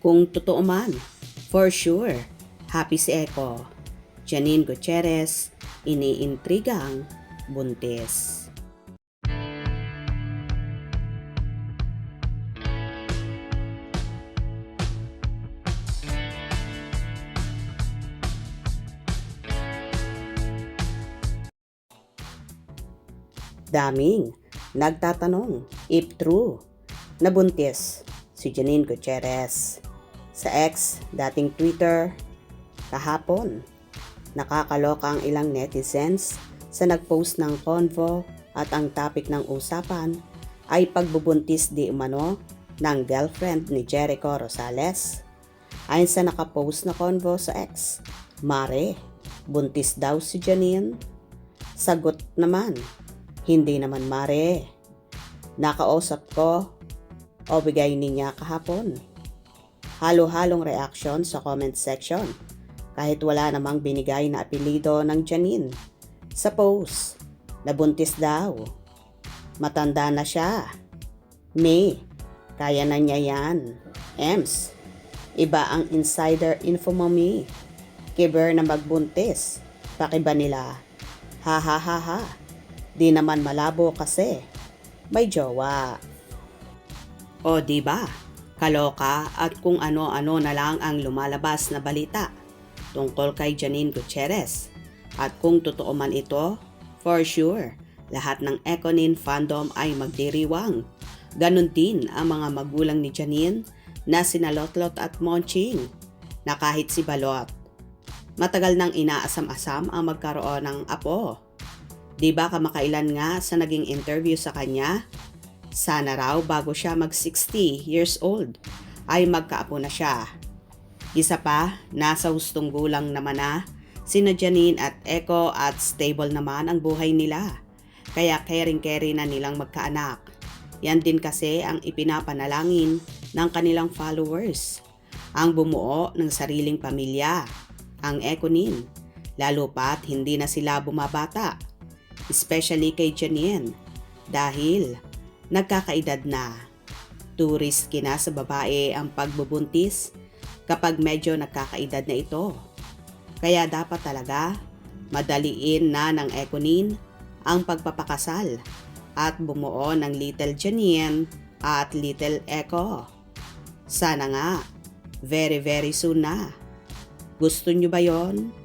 Kung totoo man, for sure, happy si Eco. Janine Gutierrez, iniintrigang buntis. Daming nagtatanong if true nabuntis si Janine Gutierrez. Sa X, dating Twitter, kahapon, nakakaloka ang ilang netizens sa nagpost ng convo at ang topic ng usapan ay pagbubuntis di umano ng girlfriend ni Jericho Rosales. Ayon sa nakapost na convo sa X, Mare, buntis daw si Janine? Sagot naman, hindi naman Mare. Nakausap ko o bigay niya kahapon. Halo-halong reaction sa comment section kahit wala namang binigay na apelido ng Janine. Sa post, nabuntis daw. Matanda na siya. May, kaya na niya yan. Ems, iba ang insider info mommy. Kiber na magbuntis. Pakiba nila. Ha ha ha ha. Di naman malabo kasi. May jowa. O diba? Kaloka at kung ano-ano na lang ang lumalabas na balita tungkol kay Janine Gutierrez. At kung totoo man ito, for sure, lahat ng Econin fandom ay magdiriwang. Ganon din ang mga magulang ni Janine na sina Lotlot at Monching, na kahit si Balot, matagal nang inaasam-asam ang magkaroon ng apo. Diba kamakailan nga sa naging interview sa kanya, sana raw bago siya mag 60 years old ay magkaapo na siya. Isa pa, nasa hustong gulang naman na sina Janine at Eco at stable naman ang buhay nila. Kaya caring-carry na nilang magkaanak. Yan din kasi ang ipinapanalangin ng kanilang followers. Ang bumuo ng sariling pamilya, ang Econin, lalo pat hindi na sila bumabata. Especially kay Janine dahil nagkakaedad na. Too risky na sa babae ang pagbubuntis kapag medyo nagkakaedad na ito. Kaya dapat talaga madaliin na ng Econin ang pagpapakasal at bumuo ng Little Janine at Little Eco. Sana nga, very very soon na. Gusto nyo ba yon?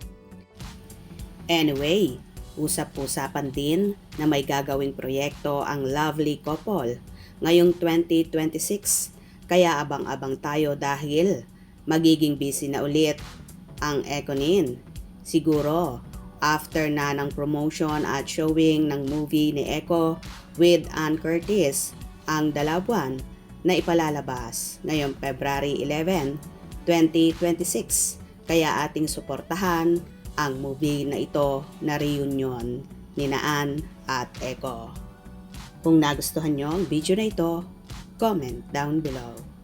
Anyway, usap-usapan din na may gagawing proyekto ang lovely couple ngayong 2026. Kaya abang-abang tayo dahil magiging busy na ulit ang Econin. Siguro after na ng promotion at showing ng movie ni Eco with Ann Curtis ang Dalabuan na ipalalabas ngayong February 11, 2026. Kaya ating suportahan ang movie na ito na reunion ni Ann at Eco. Kung nagustuhan nyo ang video na ito, comment down below.